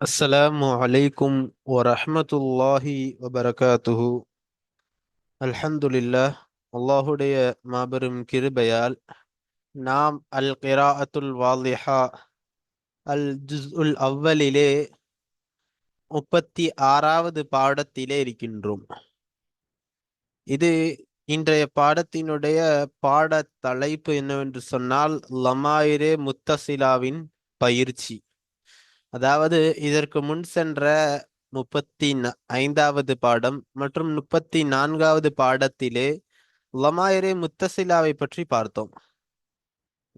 அஸ்ஸலாமு அலைக்கும் வரஹ்மத்துல்லாஹி வபரகாத்துஹு. அல்ஹம்துலில்லாஹ். அல்லாஹுடைய மாபெரும் கிருபையால் நாம் அல் கிராஅத்துல் வாலிஹா அல் ஜுஸ்உல் அவ்வலிலே 36வது பாடத்திலே இருக்கின்றோம். இது இன்றைய பாடத்தினுடைய பாட தலைப்பு என்னவென்று சொன்னால் லமாயிரே முத்தசிலாவின் பயிற்சி. அதாவது இதற்கு முன் சென்ற 35வது பாடம் மற்றும் 34வது பாடத்திலே லமாயிரே முத்தசிலாவை பற்றி பார்த்தோம்.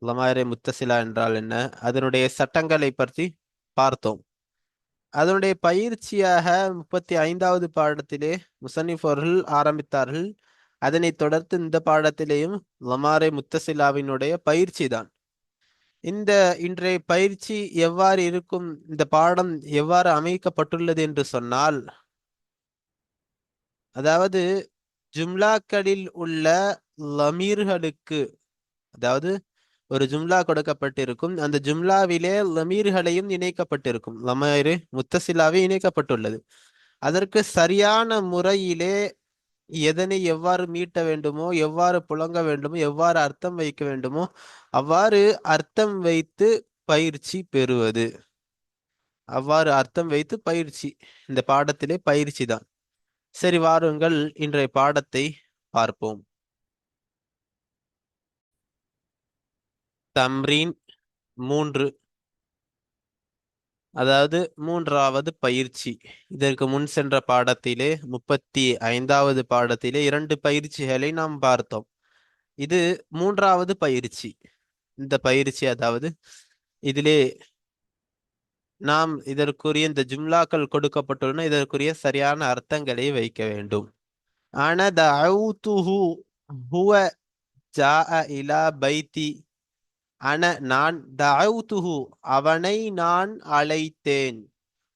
லமாயிரே முத்தசிலா என்றால் என்ன, அதனுடைய சட்டங்களை பற்றி பார்த்தோம். அதனுடைய பயிற்சியாக 35வது பாடத்திலே முசன்னிஃப் அவர்கள் ஆரம்பித்தார்கள். அதனைத் தொடர்ந்து இந்த பாடத்திலேயும் லமாரே முத்தசிலாவினுடைய பயிற்சி தான். இந்த இன்றைய பயிற்சி எவ்வாறு இருக்கும், இந்த பாடம் எவ்வாறு அமைக்கப்பட்டுள்ளது என்று சொன்னால், அதாவது ஜும்லாக்களில் உள்ள லமீர்களுக்கு, அதாவது ஒரு ஜும்லா கொடுக்கப்பட்டிருக்கும், அந்த ஜும்லாவிலே லமீர்களையும் இணைக்கப்பட்டிருக்கும். லமீர் முத்தசிலாவே இணைக்கப்பட்டுள்ளது. அதற்கு சரியான முறையிலே எதனை எவ்வாறு மீட்ட வேண்டுமோ, எவ்வாறு புழங்க வேண்டுமோ, எவ்வாறு அர்த்தம் வைக்க வேண்டுமோ அவ்வாறு அர்த்தம் வைத்து பயிற்சி பெறுவது. இந்த பாடத்திலே பயிற்சி தான். சரி, வாருங்கள் இன்றைய பாடத்தை பார்ப்போம். தம்ரீன் 3, அதாவது 3வது பயிற்சி. இதற்கு முன் சென்ற பாடத்திலே 35வது பாடத்திலே 2 பயிற்சிகளை நாம் பார்த்தோம். இது 3வது பயிற்சி. இந்த பயிற்சி, அதாவது இதிலே நாம் இதற்குரிய இந்த ஜும்லாக்கள் கொடுக்கப்பட்டுள்ளன, இதற்குரிய சரியான அர்த்தங்களை வைக்க வேண்டும். அன தஅவுதுஹு ஹுவ ஜாஅ இலா பைத்தி. நான் தஅவுதுஹு அவனை நான் அழைத்தேன்.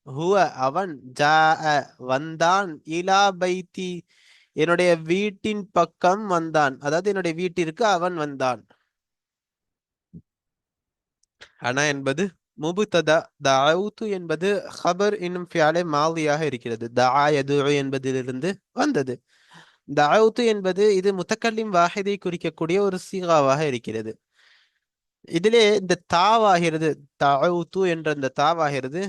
ஹுவ அவன், ஜாஅ வந்தான், இலா பைத்தி என்னுடைய வீட்டின் பக்கம் வந்தான், அதாவது என்னுடைய வீட்டிற்கு அவன் வந்தான். அன என்பது முபுத்ததா, தஅவுது என்பது ஹபர் என்னும் ஃபியாலே மாலியாக இருக்கிறது. தஆ யதுஉ என்பதிலிருந்து வந்தது. தஅவுது என்பது இது முத்தக்கல்லிம் வாஹிதை குறிக்கக்கூடிய ஒரு சீகாவாக இருக்கிறது. இதிலே இந்த தாவாகிறது, தஅவுது என்ற இந்த தாவாகிறது,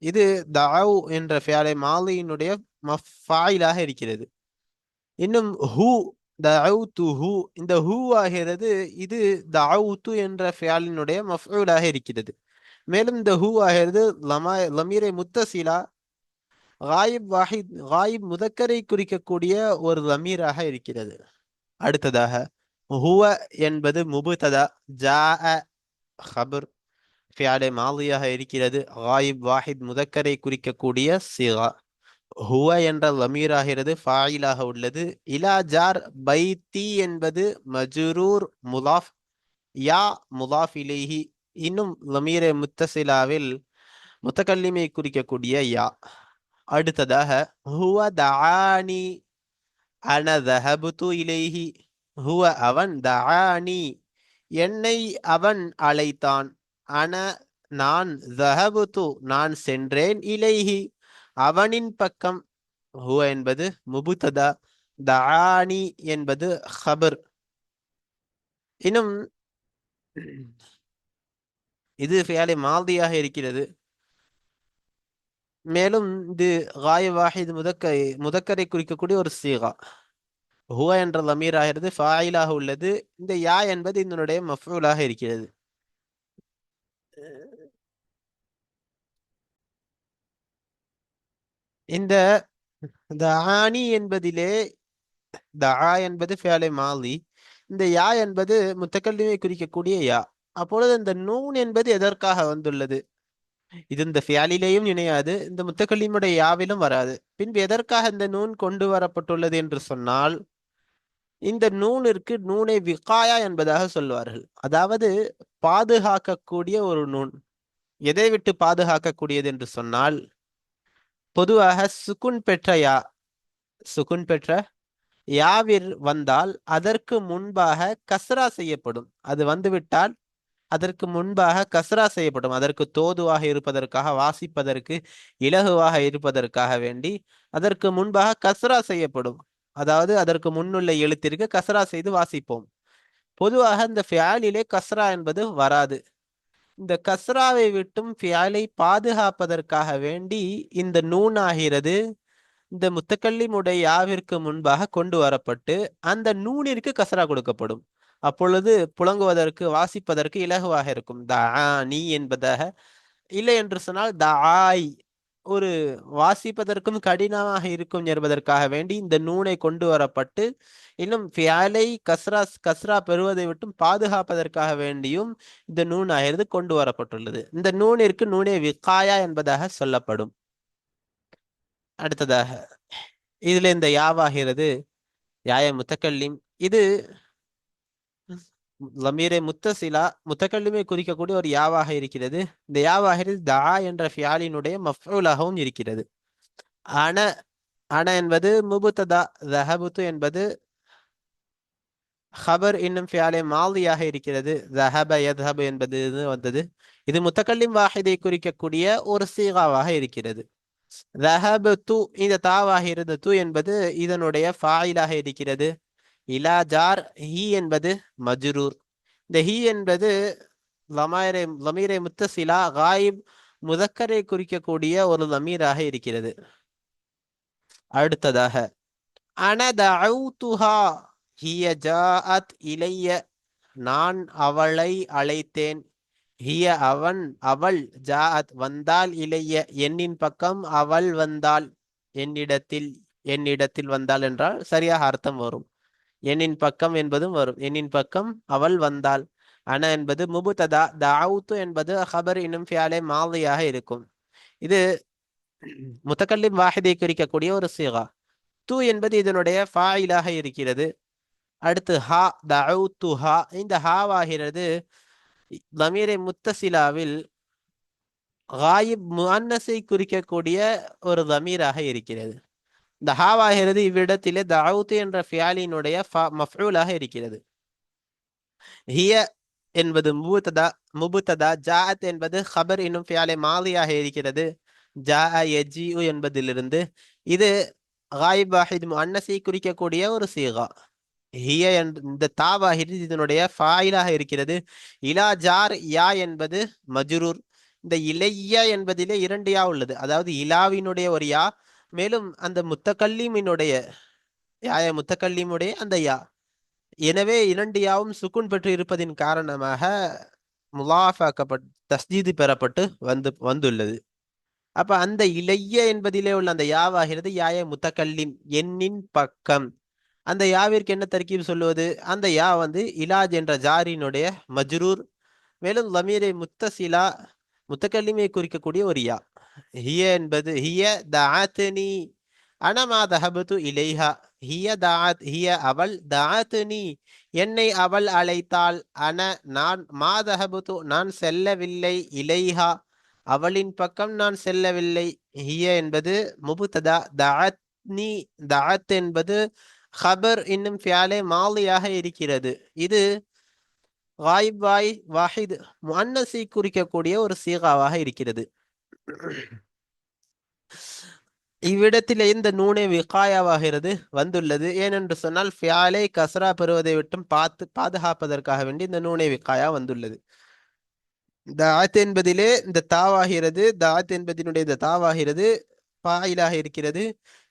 இது தஅவு என்ற ஃபியாலே மாலியினுடைய மஃபாயிலாக இருக்கிறது. இன்னும் ஹூ, தஅவுதுஹு, இந்த ஹூ ஆகிறது, இது தஅவுது என்ற ஃபியாலினுடைய மஃஊலாக இருக்கிறது. மேலும் இந்த ஹூ ஆகிறது லமீரை முத்தசிலா, காயிப் வாஹித், காயிப் முதக்கரை குறிக்கக்கூடிய ஒரு லமீராக இருக்கிறது. அடுத்ததாக ஹுவ என்பது முபுததா, ஜாஅ ஹபர், ஃபியாலே மாலியாக இருக்கிறது. காயிப் வாஹித் முதக்கரை குறிக்கக்கூடிய சிகா. ஹுவ என்ற லமீராகிறது, ஃபாயிலாக உள்ளது. இலா ஜார் பைத்தி என்பது மஜ்ரூர் முலாஃப், யா முலாஃப் இலைஹி. இன்னும் லமீரே முத்தசிலாவில் முத்தகல்லிமை குறிக்கக்கூடிய யா. அடுத்ததாக ஹுவ தஆனி அன தஹபுது இலைஹி. ஹுவ அவன், தஆனி என்னை அவன் அழைத்தான், அன நான், தஹபுது நான் சென்றேன், இலைஹி அவனின் பக்கம். ஹுவ என்பது முபுத்ததா, தஆனி என்பது ஹபர். இன்னும் இது ஃபியாலே மாதியாக இருக்கிறது. மேலும் இது காய வாஹித் முதக்கரை குறிக்கக்கூடிய ஒரு சீகா. ஹுவ என்ற லமீர் ஆகிறது, ஃபாயிலாக உள்ளது. இந்த யா என்பது இதனுடைய மஃஊலாக இருக்கிறது. இந்த தஆனி என்பதிலே தஆ என்பது ஃபியாலே மாலி, இந்த யா என்பது முத்தக்கல்லிமை குறிக்கக்கூடிய யா. அப்பொழுது இந்த நூன் என்பது எதற்காக வந்துள்ளது? இது இந்த ஃபியாலிலேயும் இணையாது, இந்த முத்தக்கல்லிமுடைய யாவிலும் வராது. பின்பு எதற்காக இந்த நூன் கொண்டு வரப்பட்டுள்ளது என்று சொன்னால், இந்த நூனிற்கு நூனை விகாயா என்பதாக சொல்வார்கள். அதாவது பாதுகாக்கக்கூடிய ஒரு நூன். எதை விட்டு பாதுகாக்கக்கூடியது என்று சொன்னால், பொதுவாக சுகுன் பெற்ற யாவிர் வந்தால் அதற்கு முன்பாக கஸ்ரா செய்யப்படும். அது வந்துவிட்டால் அதற்கு முன்பாக கஸ்ரா செய்யப்படும். அதற்கு தோதுவாக இருப்பதற்காக, வாசிப்பதற்கு இலகுவாக இருப்பதற்காக வேண்டி அதற்கு முன்பாக கஸ்ரா செய்யப்படும். அதாவது அதற்கு முன்னுள்ள எழுத்திற்கு கஸ்ரா செய்து வாசிப்போம். பொதுவாக இந்த ஃபியாலிலே கஸ்ரா என்பது வராது. இந்த கஸ்ராவை விட்டும் ஃபியாலை பாதுகாப்பதற்காக வேண்டி இந்த நூன் ஆகிறது இந்த முத்தக்கல்லிமுடைய யாவிற்கு முன்பாக கொண்டு வரப்பட்டு அந்த நூனிற்கு கஸ்ரா கொடுக்கப்படும். அப்பொழுது புழங்குவதற்கு வாசிப்பதற்கு இலகுவாக இருக்கும். நீ என்பதாக. இல்லை என்று சொன்னால் தாய் ஒரு வாசிப்பதற்கும் கடினமாக இருக்கும் என்பதற்காக வேண்டி இந்த நூனை கொண்டு வரப்பட்டு இன்னும் ஃபியாலை கஸ்ரா பெறுவதை விட்டும் பாதுகாப்பதற்காக வேண்டியும் இந்த நூன் ஆகிறது கொண்டு வரப்பட்டுள்ளது. இந்த நூனிற்கு நூனே விகாயா என்பதாக சொல்லப்படும். அடுத்ததாக இதுல இந்த யாவாகிறது யாய முத்தக்கல்லிம். இது லமீரை முத்தசிலா முத்தக்கல்லிமை குறிக்கக்கூடிய ஒரு யாவாக இருக்கிறது. இந்த யாவாகிறது தா என்ற ஃபியாலினுடைய மஃஊலாகவும் இருக்கிறது. அன அன என்பது முபுத்ததா, தஹபுத்து என்பது ஹபர் இன்னும் ஃபியாலே மாலியாக இருக்கிறது. தஹப யத்ஹபு என்பது வந்தது. இது முத்தக்கல்லிம் வாஹிதை குறிக்கக்கூடிய ஒரு சீகாவாக இருக்கிறது. தஹபு இந்த தாவாகிறது து என்பது இதனுடைய ஃபாயிலாக இருக்கிறது. இலா ஜார் ஹி என்பது மஜ்ரூர். இந்த ஹி என்பது லமீரை முத்தசிலா காயிப் முதக்கரை குறிக்கக்கூடிய ஒரு லமீராக இருக்கிறது. அடுத்ததாக அனதஅவுதுஹா ஹிய ஜாஅத் இலைய, நான் அவளை அழைத்தேன். ஹிய அவள் ஜாஅத் வந்தாள், இலைய என்னின் பக்கம், அவள் வந்தாள் என்னிடத்தில் வந்தாள் என்றால் சரியாக அர்த்தம் வரும். என்னின் பக்கம் என்பதும் வரும். என்னின் பக்கம் அவள் வந்தாள். அன என்பது முபுததா, தஅவுது என்பது ஹபர் இன்னும் ஃபியாலே மாலியாக இருக்கும். இது முத்தக்கல்லிம் வாஹிதை குறிக்கக்கூடிய ஒரு சீகா. து என்பது இதனுடைய ஃபாயிலாக இருக்கிறது. அடுத்து ஹா, தஅவுதுஹா. இந்த ஹாவாகிறது லமீரை முத்தசிலாவில் காயிப் முஅன்னஸை குறிக்கக்கூடிய ஒரு லமீராக இருக்கிறது. இந்த ஹாவாகிறது இவ்விடத்திலே தஅவுது என்ற ஃபியாலினுடைய மஃஊலாக இருக்கிறது. ஹிய என்பது முபுத்ததா, ஜாஅத் என்பது ஹபர் இன்னும் ஃபியாலே மாலியாக இருக்கிறது. ஜாஅ யஜீஉ என்பதிலிருந்து. இது காயிப் வாஹித் முஅன்னஸை குறிக்கக்கூடிய ஒரு சீகா. ஹிய இந்த தாவாஹிது இதனுடைய ஃபாயிலாக இருக்கிறது. இலா ஜார் யா என்பது மஜ்ரூர். இந்த இலைய என்பதிலே 2 யா உள்ளது. அதாவது இலாவினுடைய ஒரு யா, மேலும் அந்த முத்தக்கல்லிமினுடைய யாய முத்தக்கல்லிமுடைய அந்த யா. எனவே 2 யாவும் சுக்குன் பெற்று இருப்பதின் காரணமாக முலாஃபாக்கப்பட்டு தஸ்ஜீது பெறப்பட்டு வந்துள்ளது. அப்ப அந்த இலைய என்பதிலே உள்ள அந்த யாவாகிறது யாய முத்தக்கல்லிம், என்னின் பக்கம். அந்த யாவிற்கு என்ன தர்கீப் சொல்லுவது? அந்த யா இலாஜ் என்ற ஜாரினுடைய மஜ்ரூர், மேலும் லமீரை முத்தசிலா முத்தக்கல்லிமை குறிக்கக்கூடிய ஒரு யா. ஹிய என்பது ஹிய தஅத்னி அனமா தஹபது இலைஹா. ஹிய அவள், தஅத்னி என்னை அவள் அழைத்தாள், நான் மா தஹபது நான் செல்லவில்லை, இலைஹா அவளின் பக்கம் நான் செல்லவில்லை. ஹிய என்பது முபுத்ததா, தஅத் என்பது ஹபர் இன்னும் ஃபியாலே மாலியாக இருக்கிறது. இது காயிப் வாஹித் முஅன்னஸை குறிக்கக்கூடிய ஒரு சீகாவாக இருக்கிறது. இவ்விடத்திலே இந்த நூனே விகாயாவாகிறது வந்துள்ளது. ஏனென்று சொன்னால் ஃபியாலை கஸ்ரா பெறுவதை விட்டும் பாதுகாப்பதற்காக வேண்டி இந்த நூனே விகாயா வந்துள்ளது. தாத் என்பதிலே இந்த தாவாகிறது, தாத் என்பதனுடைய இந்த தாவாகிறது பாயிலாக இருக்கிறது.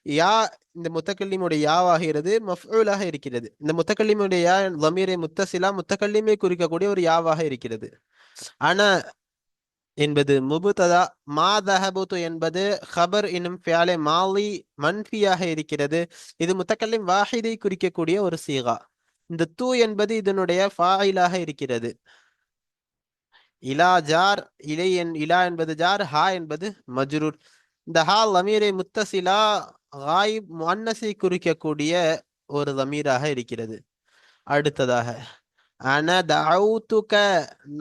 யா இந்த முத்தக்கல்லிமுடைய யாவாகிறது மஃஊலாக இருக்கிறது. இந்த முத்தக்கல்லிமுடைய யா லமீரை முத்தசிலா முத்தக்கல்லிமை குறிக்கக்கூடிய ஒரு யாவாக இருக்கிறது. அன என்பது முபுத்ததா, மா தஹபுது என்பது ஹபர் இன்னும் ஃபியாலே மாலி மன்ஃபியாக இருக்கிறது. இது முத்தக்கல்லிம் வாஹிதை குறிக்கக்கூடிய ஒரு சீகா. இந்த து என்பது இதனுடைய ஃபாயிலாக இருக்கிறது. இலா ஜார், இலா என்பது ஜார், ஹா என்பது மஜ்ரூர். இந்த ஹா லமீரை முத்தசிலா காயிப் முஅன்னஸை குறிக்கக்கூடிய ஒரு லமீராக இருக்கிறது. அடுத்ததாக அன தஅவுதுக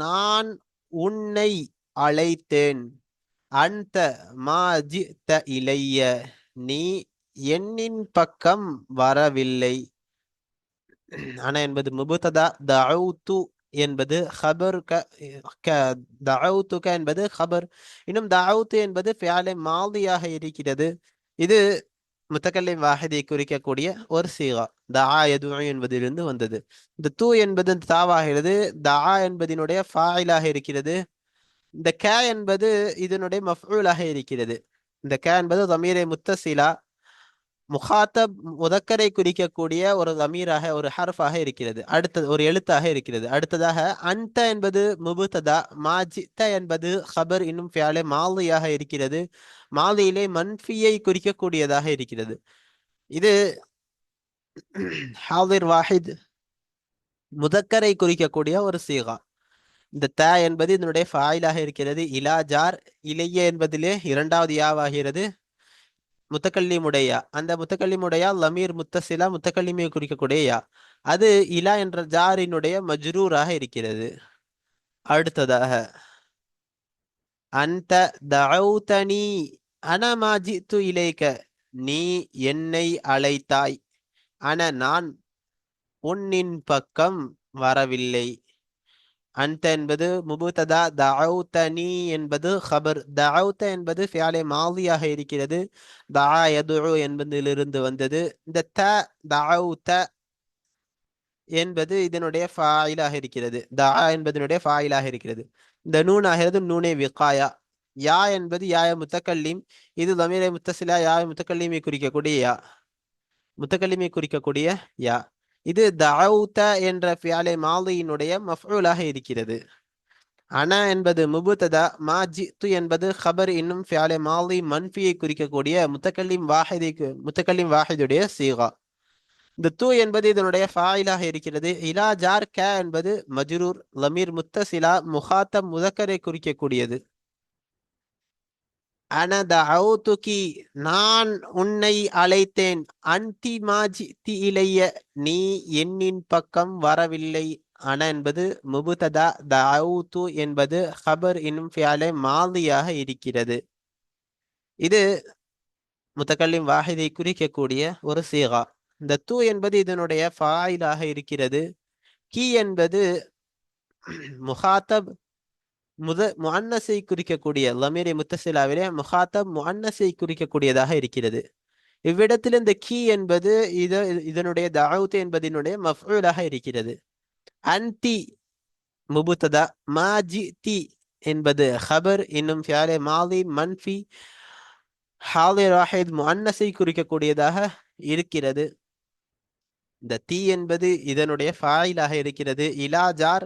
நான் உன்னை அழைத்தேன். அன்த மா ஜித இலைய நீ என்னின் பக்கம் வரவில்லை. அன என்பது முபுத்ததா, தஅவுது என்பது ஹபர், க தஅவுதுக என்பது ஹபர். இன்னும் தஅவுது என்பது ஃபியாலே மாதியாக இருக்கிறது. இது முத்தகல்லிம் வாஹிதை குறிக்கக்கூடிய ஒரு சீகா. தஆ யதுஉ என்பதிலிருந்து வந்தது. இந்த தூ என்பது தாவாகிறது. தஆ என்பதினுடைய ஃபாயிலாக இருக்கிறது. இந்த க என்பது இதனுடைய மஃஊலாக இருக்கிறது. இந்த க என்பது தமீரை முத்தசிலா முகாத்தப் முதக்கரை குறிக்கக்கூடிய ஒரு தமீராக, ஒரு ஹர்ஃபாக இருக்கிறது. அடுத்தது ஒரு எழுத்தாக இருக்கிறது. அடுத்ததாக அன்த என்பது முபுததா, மாஜித்த என்பது ஹபர், இன்னும் ஃபியாலே மாலியாக இருக்கிறது. மாலியிலே மன்ஃபியை குறிக்கக்கூடியதாக இருக்கிறது. இது ஹாதிர் வாஹித் முதக்கரை குறிக்கக்கூடிய ஒரு சீகா. இந்த த என்பது இதனுடைய ஃபாயிலாக இருக்கிறது. இலா ஜார் இலைய என்பதிலே இரண்டாவது யாவாகிறது. முத்தக்கல்லிமுடைய அந்த முத்தக்கல்லிமுடைய லமீர் முத்தசிலா முத்தக்கல்லிமை குறிக்கக்கூடிய யா. அது இலா என்ற ஜாரினுடைய மஜ்ரூராக இருக்கிறது. அடுத்ததாக அந்த தஅவுதனி அன மா ஜித்து இலைக்க, நீ என்னை அழைத்தாய். நான் உன்னின் பக்கம் வரவில்லை. அந்த என்பது முபுததா, தஅவுதனி என்பது ஹபர். தஅவுத என்பது ஃபியாலே மாதியாக இருக்கிறது. தஆ யதுஉ என்பதிலிருந்து வந்தது. இந்த த தஅவுத என்பது இதனுடைய ஃபாயிலாக இருக்கிறது. தஆ என்பதனுடைய ஃபாயிலாக இருக்கிறது. இந்த நூன் ஆகிறது நூனே விகாயா. யா என்பது யாய முத்தக்கல்லிம். இது தமீரை முத்தசிலா யாய முத்தக்கல்லிமை குறிக்கக்கூடிய யா, முத்தக்கல்லிமை குறிக்கக்கூடிய யா. இது தஅவுத என்ற ஃபியாலே மாதியினுடைய மஃஊலாக இருக்கிறது. அன என்பது முபுததா, மா ஜித்து என்பது ஹபர், இன்னும் ஃபியாலே மாலி மன்ஃபியை குறிக்கக்கூடிய முத்தக்கல்லிம் வாஹிதுடைய சீகா. இந்த தூ என்பது இதனுடைய ஃபாயிலாக இருக்கிறது. இலா ஜார் க என்பது மஜ்ரூர், லமீர் முத்தசிலா முகாத்தப் முதக்கரை குறிக்கக்கூடியது. அன தஅவுதுகி, நான் உன்னை அழைத்தேன். அன்தி மா ஜித்தி இலைய, நீ என்னின் பக்கம் வரவில்லை. அன என்பது முபுததா, தஅவுது என்பது ஹபர், இன்னும் ஃபியாலே மாதியாக இருக்கிறது. இது முத்தகல்லிம் வாஹிதை குறிக்கக்கூடிய ஒரு சீகா. இந்த தூ என்பது இதனுடைய ஃபாயிலாக இருக்கிறது. கி என்பது முஹாத்தப் முஅன்னஸை குறிக்கக்கூடிய லமீரை முத்தசிலாவிலே முஹாத்தப் முஅன்னஸை குறிக்கக்கூடியதாக இருக்கிறது. இவ்விடத்தில் இந்த கி என்பது இதனுடைய தஅவுது என்பதனுடைய மஃஊலாக இருக்கிறது. அன்தி முபுததா, மா ஜிதி என்பது ஹபர், இன்னும் ஃபியாலே மாலி மன்ஃபி ஹாலிர் வாஹித் முஅன்னஸை குறிக்கக்கூடியதாக இருக்கிறது. இந்த தி என்பது இதனுடைய ஃபாயிலாக இருக்கிறது. இலா ஜார்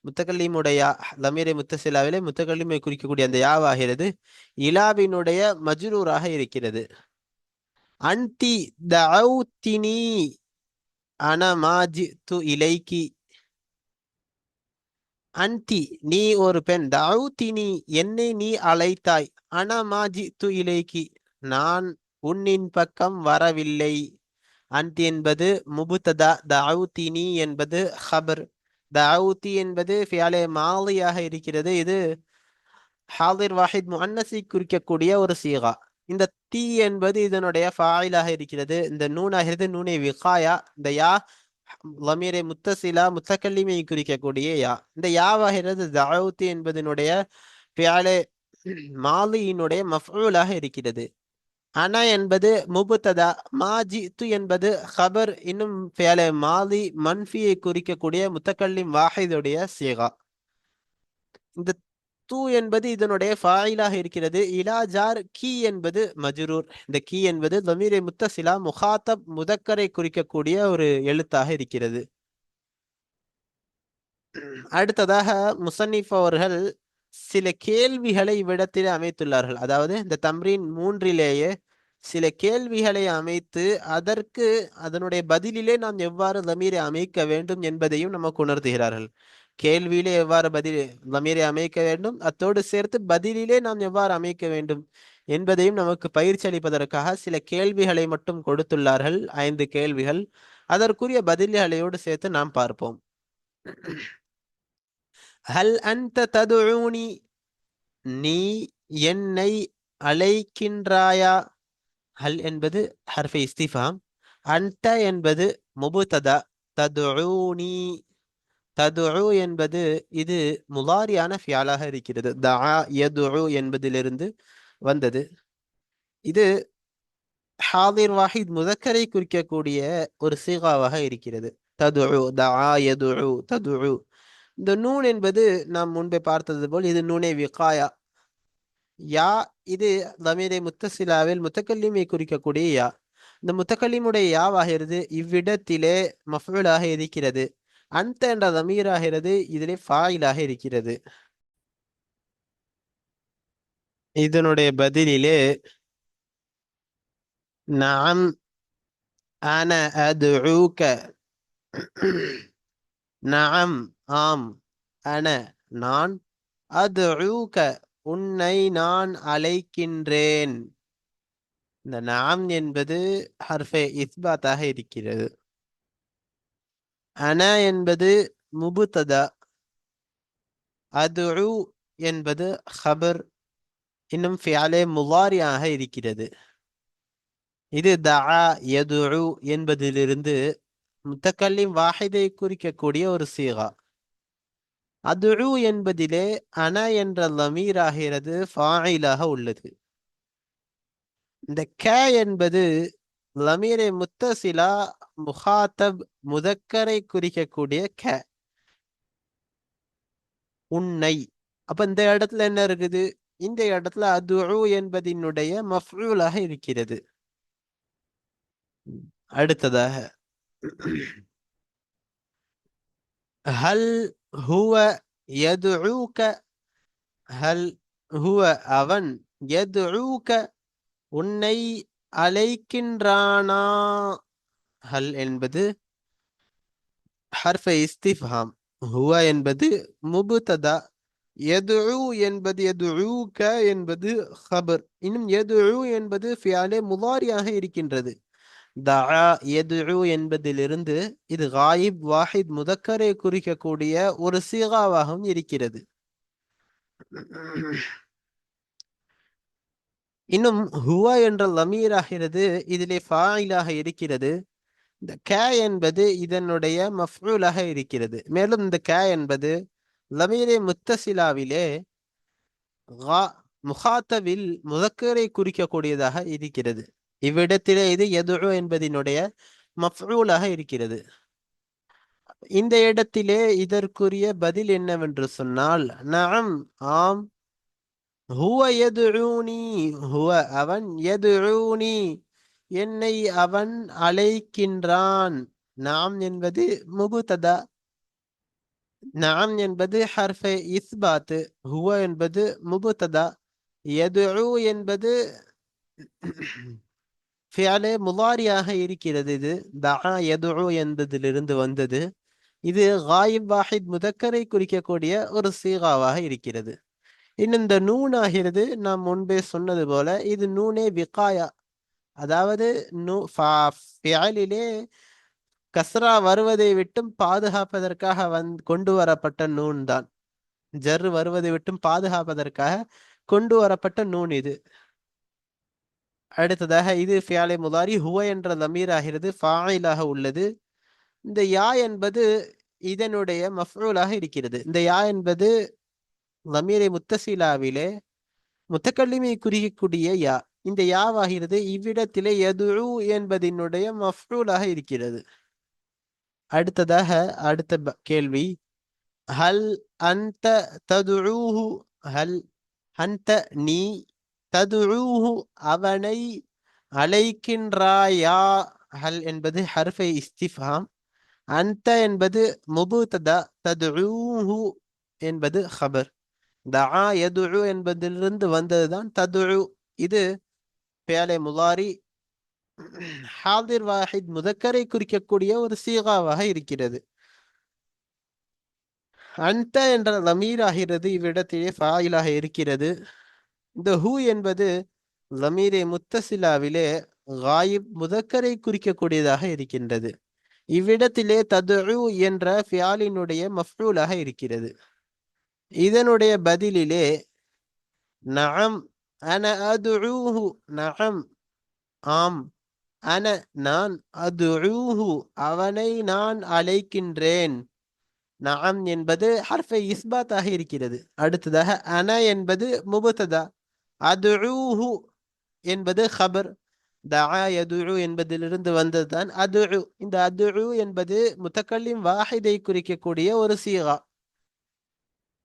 முத்தகல்லிமுடைய லமீரை முத்தசிலாவிலே முத்தகல்லிமை குறிக்கக்கூடிய அந்த யாவாகிறது இலாவினுடைய மஜ்ரூராக இருக்கிறது. அன்தி தஅவுத்தினி அன மா ஜித்து இலைக்கி. அன்தி நீ ஒரு பெண், தஅவுத்தினி என்னை நீ அழைத்தாய், அன மா ஜித்து இலைக்கி நான் உன்னின் பக்கம் வரவில்லை. அன்தி என்பது முபுததா, தஅவுத்தினி என்பது ஹபர். தஅவுதி என்பது ஃபியாலே மாதியாக இருக்கிறது. இது ஹாதிர் வாஹித் முஅன்னஸை குறிக்கக்கூடிய ஒரு சீகா. இந்த தி என்பது இதனுடைய ஃபாயிலாக இருக்கிறது. இந்த நூன் ஆகிறது நூனை விகாயா. இந்த யா லமீரை முத்தசிலா முத்தக்கல்லிமை குறிக்கக்கூடிய யா. இந்த யாவாகிறது தஅவுதி என்பதனுடைய ஃபியாலே மாதியினுடைய மஃஊலாக இருக்கிறது. அன என்பது முபுததா, மா ஜித்து என்பது ஹபர், இன்னும் ஃபியாலே மாலி மன்ஃபியை குறிக்கக்கூடிய முத்தக்கல்லிம் வாஹிதுடைய சீகா. இந்த தூ என்பது இதனுடைய ஃபாயிலாக இருக்கிறது. இலா ஜார் கி என்பது மஜ்ரூர். இந்த கி என்பது தமீரை முத்தசிலா முகாத்தப் முதக்கரை குறிக்கக்கூடிய ஒரு எழுத்தாக இருக்கிறது. அடுத்ததாக முசன்னிஃப் அவர்கள் சில கேள்விகளை இவ்விடத்தில் அமைத்துள்ளார்கள். அதாவது இந்த தம்ரீன் 3லேயே சில கேள்விகளை அமைத்து அதற்கு அதனுடைய பதிலிலே நாம் எவ்வாறு லமீரை அமைக்க வேண்டும் என்பதையும் நமக்கு உணர்த்துகிறார்கள். கேள்வியிலே எவ்வாறு லமீரை அமைக்க வேண்டும், அத்தோடு சேர்த்து பதிலிலே நாம் எவ்வாறு அமைக்க வேண்டும் என்பதையும் நமக்கு பயிற்சி அளிப்பதற்காக சில கேள்விகளை மட்டும் கொடுத்துள்ளார்கள். 5 கேள்விகள். அதற்குரிய பதில்களையோடு சேர்த்து நாம் பார்ப்போம். ஹல் அன்த ததுஊனி, நீ என்னை அழைக்கின்றாயா. ஹல் என்பது ஹர்ஃபே இஸ்திஃபாம். அன்த என்பது முபுததா, ததுஊனி ததுஉ என்பது இது முலாரியான ஃபியாலாக இருக்கிறது. தஆ யதுஉ என்பதிலிருந்து வந்தது. இது ஹாதிர் வாஹித் முதக்கரை குறிக்கக்கூடிய ஒரு சீகாவாக இருக்கிறது. ததுஉ தஆ யதுஉ ததுஉ. இந்த நூன் என்பது நாம் முன்பே பார்த்தது போல் இது நூனே விகாயா. யா இது லமீரை முத்தசிலாவில் முத்தக்கல்லிமை குறிக்கக்கூடிய யா. இந்த முத்தக்கல்லிமுடைய யாவாகிறது இவ்விடத்திலே மஃபூலாக இருக்கிறது. அந்த என்ற லமீராகிறது இதிலே ஃபாயிலாக இருக்கிறது. இதனுடைய பதிலிலே நஅம் அன அதுஊக. நஅம் ஆம், அன நான், அதுஊக உன்னை நான் அழைக்கின்றேன். இந்த நாம் என்பது ஹர்ஃபே இஸ்பாத்தாக இருக்கிறது. அன என்பது முபுத்ததா, அதுஉ என்பது ஹபர், இன்னும் ஃபியாலே முலாரியாக இருக்கிறது. இது தஆ யதுஉ என்பதிலிருந்து முத்தக்கல்லிம் வாஹிதை குறிக்கக்கூடிய ஒரு சீகா. அதுஉ என்பதிலே அன என்ற லமீராகிறது ஃபாயிலாக உள்ளது. இந்த க என்பது லமீரை முத்தசிலா முஹாத்தப் முதக்கரை குறிக்கக்கூடிய க, உன்னை. அப்ப இந்த இடத்துல என்ன இருக்குது? இந்த இடத்துல அதுஉ என்பதினுடைய மஃஊலாக இருக்கிறது. அடுத்ததாக ஹல் ஹுவ யதுஊக. ஹல் ஹுவ அவன், யதுஊக உன்னை அழைக்கின்றானா. ஹல் என்பது ஹர்ஃபை இஸ்திஃபாம். ஹுவ என்பது முபுத்ததா. யதுஉ என்பது யதுஊக என்பது ஹபர். இன்னும் யதுஉ என்பது ஃபியாலே முலாரியாக இருக்கின்றது. தஆ யதுஉ என்பதிலிருந்து இது காயிப் வாஹித் முதக்கரை குறிக்கக்கூடிய ஒரு சீகாவாகவும் இருக்கிறது. இன்னும் ஹுவ என்ற லமீராகிறது இதிலே ஃபாயிலாக இருக்கிறது. இந்த க என்பது இதனுடைய மஃஊலாக இருக்கிறது. மேலும் இந்த க என்பது லமீரே முத்தசிலாவிலே முஹாத்தவில் முதக்கரை குறிக்கக்கூடியதாக இருக்கிறது. இவ்விடத்திலே இது யதுஉ என்பதினுடைய மஃஊலாக இருக்கிறது. இந்த இடத்திலே இதற்குரிய பதில் என்னவென்று சொன்னால் நஅம் ஆம், ஹுவ யதுஊனி ஹுவ அவன், யதுஊனி என்னை அவன் அழைக்கின்றான். நாம் என்பது முபுத்ததா, நாம் என்பது ஹர்ஃபே இஸ்பாத், ஹுவ என்பது முபுத்ததா, யதுஉ என்பது ஃபியாலே முலாரியாக இருக்கிறது. இது தஆ யதுஉ என்பதிலிருந்து வந்தது. இது காயிப் வாஹித் முதக்கரை குறிக்கக்கூடிய ஒரு சீகாவாக இருக்கிறது. இன்னும் இந்த நூன் ஆகிறது நாம் முன்பே சொன்னது போல இது நூனே விகாயா. அதாவது ஃபியாலிலே கஸ்ரா வருவதை விட்டும் பாதுகாப்பதற்காக கொண்டு வரப்பட்ட நூன் தான். ஜர் வருவதை விட்டும் பாதுகாப்பதற்காக கொண்டு வரப்பட்ட நூன் இது. அடுத்ததாக இது ஃபியாலே முதாரி ஹுவ என்ற லமீர் ஆகிறது ஃபாயிலாக உள்ளது. இந்த யா என்பது இதனுடைய மஃஊலாக இருக்கிறது. இந்த யா என்பது லமீரை முத்தசிலாவிலே முத்தக்கல்லிமை குறிக்கக்கூடிய யா. இந்த யாவாகிறது இவ்விடத்திலே யதுஉ என்பதினுடைய மஃஊலாக இருக்கிறது. அடுத்ததாக அடுத்த கேள்வி, ஹல் அன்த ததுஊஹு. ஹல் அன்த நீ, ததுஊஹு அவனை அழைக்கின்றாயா. ஹல் என்பது ஹர்ஃபை இஸ்திஃபாம். அன்த என்பது முபுத்ததா, ததுஊஹு என்பது ஹபர். தஆ யதுஉ என்பதிலிருந்து வந்ததுதான் ததுஉ. இது ஃபியாலே முலாரி ஹாதிர் வாஹித் முதக்கரை குறிக்கக்கூடிய ஒரு சீகாவாக இருக்கிறது. அன்த என்ற லமீர் ஆகிறது இவ்விடத்திலே ஃபாயிலாக இருக்கிறது. இந்த ஹூ என்பது லமீரே முத்தசிலாவிலே காயிப் முதக்கரை குறிக்கக்கூடியதாக இருக்கின்றது. இவ்விடத்திலே ததுஉ என்ற ஃபியாலினுடைய மஃஊலாக இருக்கிறது. இதனுடைய பதிலிலே நஅம் அன அதுஊஹு. நஅம் ஆம், அன நான், அதுஊஹு அவனை நான் அழைக்கின்றேன். நஅம் என்பது ஹர்ஃபை இஸ்பாத்தாக இருக்கிறது. அடுத்ததாக அன என்பது முபத்ததா, அதுஊஹு என்பது ஹபர், தஆ யதுஉ என்பதிலிருந்து வந்ததுதான் அதுஉ. இந்த அதுஉ என்பது முத்தக்கல்லிம் வாஹிதை குறிக்கக்கூடிய ஒரு சீகா.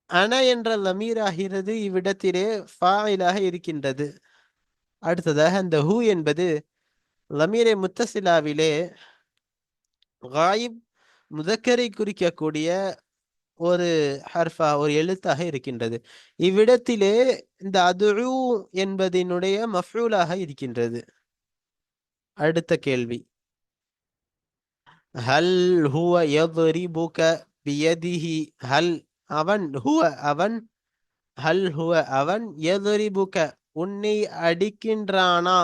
அன என்ற லமீர் ஆகிறது இவ்விடத்திலே ஃபாயிலாக இருக்கின்றது. அடுத்ததாக அந்த ஹூ என்பது லமீரை முத்தசிலாவிலே காயிப் முதக்கரை குறிக்கக்கூடிய ஒரு ஹர்ஃபா, ஒரு எழுத்தாக இருக்கின்றது. இவ்விடத்திலே இந்த அதுஉ என்பதினுடைய மஃஊலாக இருக்கின்றது. அடுத்த கேள்வி, ஹல் ஹுவ யضربك பியதிஹி. ஹல் அவன், ஹுவ அவன், ஹல் ஹுவ அவன், யضربك உன்னை அடிக்கின்றானா,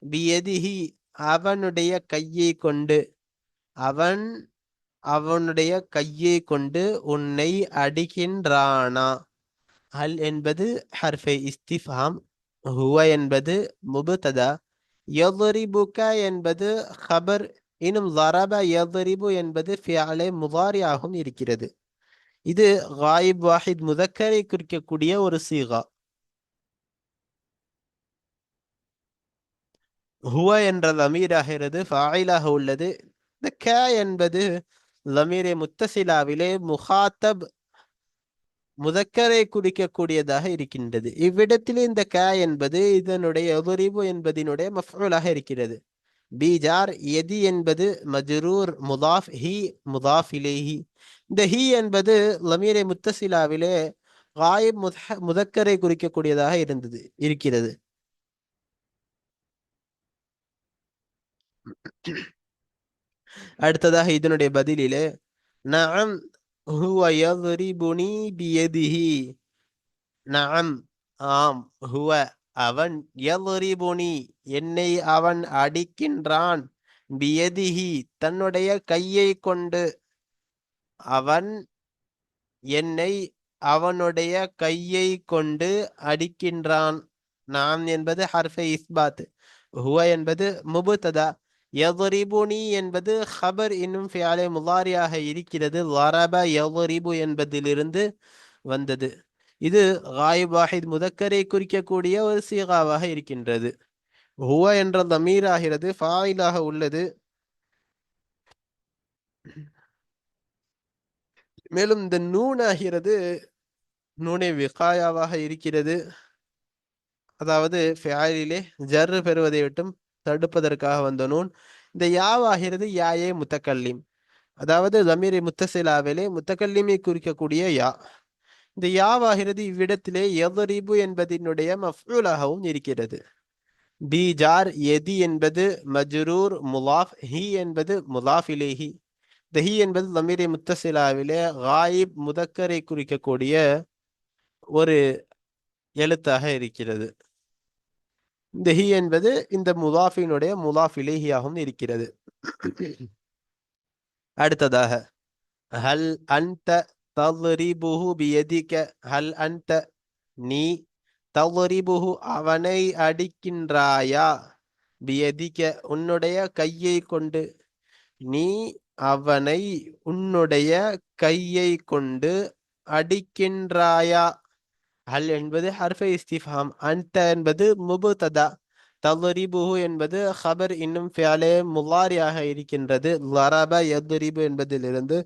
பியதிஹி அவனுடைய கையை கொண்டு. அவன் அவனுடைய கையை கொண்டு உன்னை அடிக்கின்றானா. ஹல் என்பது ஹர்ஃபை இஸ்திஃபாம், ஹுவ என்பது முபததா, யضربك என்பது ஹபர், இன்னும் ضرب يضرب என்பது ஃபிஅலே முதாரியாகவும் இருக்கிறது. இது காயிப் வாஹித் முதக்கரை குறிக்கக்கூடிய ஒரு சீகா. ஹுவ என்ற லமீராகிறது ஃபாயிலாக உள்ளது. இந்த க என்பது லமீரை முத்தசிலாவிலே முஹாத்தப் முதக்கரை குறிக்கக்கூடியதாக இருக்கின்றது. இவ்விடத்தில் இந்த க என்பது இதனுடைய யضرب என்பதினுடைய மஃஊலாக இருக்கிறது. பீஜார் எதி என்பது மஜ்ரூர், முதாஃப், ஹி முதாஃப் இலைஹி. இந்த ஹி என்பது லமீரை முத்தசிலாவிலே காயிப் முதக்கரை குறிக்கக்கூடியதாக இருக்கிறது. அடுத்ததாக இதனுடைய பதிலிலே நஅம் ஹுவ யضربني பியதிஹி. நஅம் ஆம், ஹுவ அவன், யضربني என்னை அவன் அடிக்கின்றான், பியதிஹி தன்னுடைய கையை கொண்டு. அவன் என்னை அவனுடைய கையை கொண்டு அடிக்கின்றான். நாம் என்பது ஹர்ஃபை இஸ்பாத், ஹுவ என்பது முபுத்ததா, யضربني என்பது ஹபர், இன்னும் ஃபியாலே முதாரியாக இருக்கிறது. ضرب யضرب என்பதிலிருந்து வந்தது. இது காயிப் வாஹித் முதக்கரை குறிக்கக்கூடிய ஒரு சீகாவாக இருக்கின்றது. ஹுவ என்ற தமீர் ஆகிறது ஃபாயிலாக உள்ளது. மேலும் இந்த நூன் ஆகிறது நூனை விகாயாவாக இருக்கிறது. அதாவது ஃபியாலிலே ஜர் பெறுவதை விட்டும் தடுப்பதற்காக வந்த நூன். இந்த யாவாகிறது யாயே முத்தக்கல்லிம், அதாவது தமீரை முத்தசிலாவிலே முத்தக்கல்லிமை குறிக்கக்கூடிய யா. இந்த யாவாகிறது இவ்விடத்திலே யضرب என்பதனுடைய மஃஊலாகவும் இருக்கிறது. பி ஜார் எதி என்பது மஜ்ரூர் முலாஃப், ஹி என்பது முலாஃப் இலைஹி. இந்த ஹி என்பது தமீரை முத்தசிலாவிலே காயிப் முதக்கரை குறிக்கக்கூடிய ஒரு எழுத்தாக இருக்கிறது. இந்த ஹி என்பது இந்த முலாஃபினுடைய முலாஃப் இலைஹியாகவும் இருக்கிறது. அடுத்ததாக ஹல் அன்த தضربுஹு பியதிக. ஹல் அன்த நீ, தضربுஹு அவனை அடிக்கின்றாயா, பியதிக உன்னுடைய கையை கொண்டு. நீ அவனை உன்னுடைய கையை கொண்டு அடிக்கின்றாயா. ஹல் என்பது ஹர்ஃபை இஸ்திஃபாம், அன்த என்பது முபுததா, தضربுஹு என்பது ஹபர், இன்னும் ஃபியாலே முலாரியாக இருக்கின்றது. ضرب யضرب என்பதிலிருந்து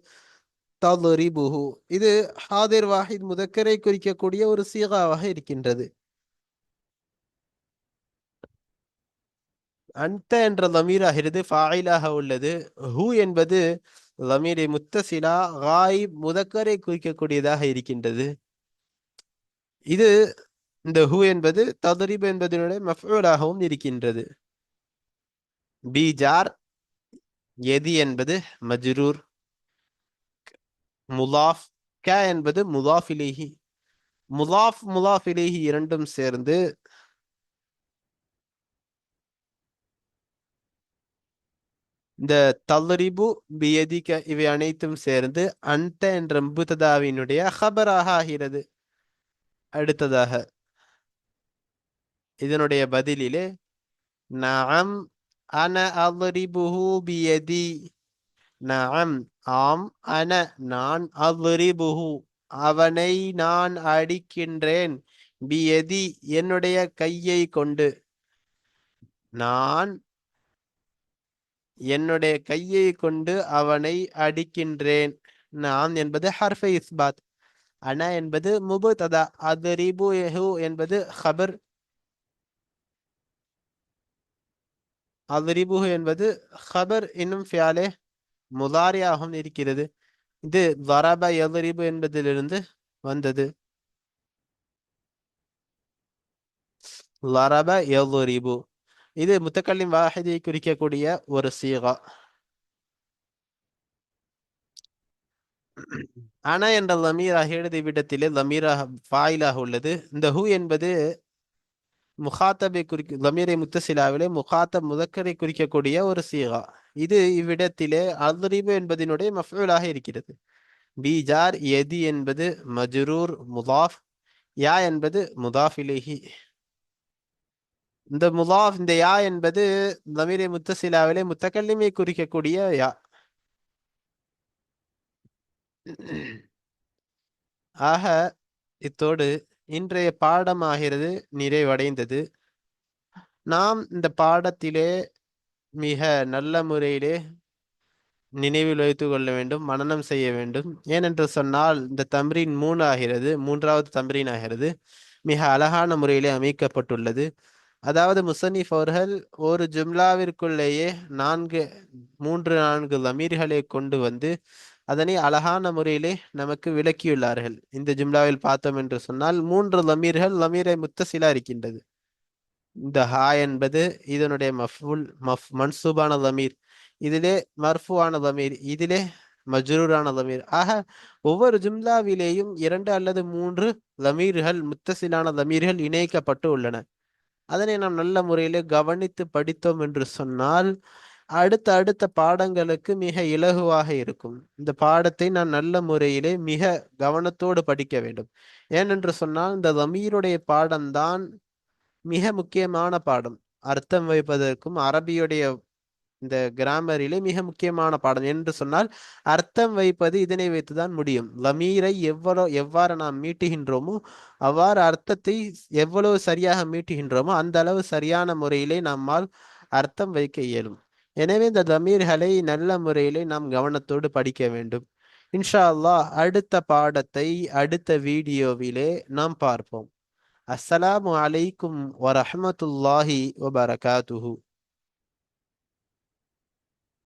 தضربுஹு. இது ஹாதிர் வாஹித் முதக்கரை குறிக்கக்கூடிய ஒரு சீகாவாக இருக்கின்றது. அன்த என்ற லமீராகிறது ஃபாயிலாக உள்ளது. ஹூ என்பது லமீரை முத்தசிலா காயிப் முதக்கரை குறிக்கக்கூடியதாக இருக்கின்றது. இது இந்த ஹூ என்பது தضرب என்பதனுடைய மஃஊலாகவும் இருக்கின்றது. பி ஜார் எதி என்பது மஜ்ரூர், முலாஃப், க என்பது முலாஃப் இலைஹி. முலாஃப் முலாஃப் இலைஹி இரண்டும் சேர்ந்து இந்த தضربு பியதிக இவை அனைத்தும் சேர்ந்து அன்த என்ற முபுததாவினுடைய ஹபராக ஆகிறது. அடுத்ததாக இதனுடைய பதிலிலே நஅம் அன அضربுஹு பியதி. நஅம் ஆம் அன நான் அத்ரிபுஹு அவனை நான் அடிக்கின்றேன் பியதி என்னுடைய கையை கொண்டு நான் என்னுடைய கையை கொண்டு அவனை அடிக்கின்றேன். நான் என்பது ஹர்ஃபை இஸ்பாத். அன என்பது முபுததா. அத்ரிபுஹு என்பது ஹபர். அத்ரிபுஹு என்பது ஹபர் இன்னும் ஃபியாலே முதாரியாகவும் இருக்கிறது. இது வரப யத்ரிபு என்பதிலிருந்து வந்தது. லரப யத்ரிபு இது முத்தக்கல்லிம் வாஹிதை குறிக்கக்கூடிய ஒரு சீகா. அன என்ற லமீராக எழுதி விடத்திலே லமீராக ஃபாயிலாக உள்ளது. இந்த ஹு என்பது முகாத்தபை லமீரை முத்தசிலாவிலே முகாத்தப் முதக்கரை குறிக்கக்கூடிய ஒரு சீகா. இது இவ்விடத்திலே அல்ரிபு என்பதனுடைய மஃபூலாக இருக்கிறது. பீஜார் எதி என்பது மஜ்ரூர் முதாஃப். யா என்பது முதாஃப் இலைஹி. இந்த முதாஃப் இந்த யா என்பது லமீரை முத்தசிலாவிலே முத்தக்கல்லிமை குறிக்கக்கூடிய யா. ஆக இத்தோடு இன்றைய பாடமாகிறது நிறைவடைந்தது. நாம் இந்த பாடத்திலே மிக நல்ல முறையிலே நினைவில் வைத்துக் கொள்ள வேண்டும், மனனம் செய்ய வேண்டும். ஏனென்று சொன்னால் இந்த தம்ரீன் 3 ஆகிறது, மூன்றாவது தம்ரீன் ஆகிறது. மிக அழகான முறையிலே அமைக்கப்பட்டுள்ளது. அதாவது முசன்னிஃப் அவர்கள் ஒரு ஜும்லாவிற்குள்ளேயே 3-4 லமீர்களை கொண்டு வந்து அதனை அழகான முறையிலே நமக்கு விளக்கியுள்ளார்கள். இந்த ஜும்லாவில் பார்த்தோம் என்று சொன்னால் 3 லமீர்கள் லமீரை முத்தசிலா இருக்கின்றது. இந்த ஹா என்பது இதனுடைய மன்சூபான லமீர், இதிலே மர்ஃபுவான லமீர், இதிலே மஜ்ரூரான லமீர். ஆக ஒவ்வொரு ஜும்லாவிலேயும் 2 அல்லது 3 லமீர்கள் முத்தசிலான லமீர்கள் இணைக்கப்பட்டு உள்ளன. அதனை நாம் நல்ல முறையிலே கவனித்து படித்தோம் என்று சொன்னால் அடுத்த அடுத்த பாடங்களுக்கு மிக இலகுவாக இருக்கும். இந்த பாடத்தை நான் நல்ல முறையிலே மிக கவனத்தோடு படிக்க வேண்டும். ஏனென்று சொன்னால் இந்த லமீருடைய பாடம்தான் மிக முக்கியமான பாடம். அர்த்தம் வைப்பதற்கும் அரபியுடைய இந்த கிராமரிலே மிக முக்கியமான பாடம் என்று சொன்னால் அர்த்தம் வைப்பது இதனை வைத்துதான் முடியும். லமீரை எவ்வாறு நாம் மீட்டுகின்றோமோ அவ்வாறு அர்த்தத்தை எவ்வளவு சரியாக மீட்டுகின்றோமோ அந்த அளவு சரியான முறையிலே நம்மால் அர்த்தம் வைக்க இயலும். எனவே இந்த லமீர்களை நல்ல முறையிலே நாம் கவனத்தோடு படிக்க வேண்டும். இன்ஷா அல்லாஹ் அடுத்த பாடத்தை அடுத்த வீடியோவிலே நாம் பார்ப்போம். அஸ்ஸலாமு அலைக்கும் வரஹ்மத்துல்லாஹி வபரகாத்துஹு.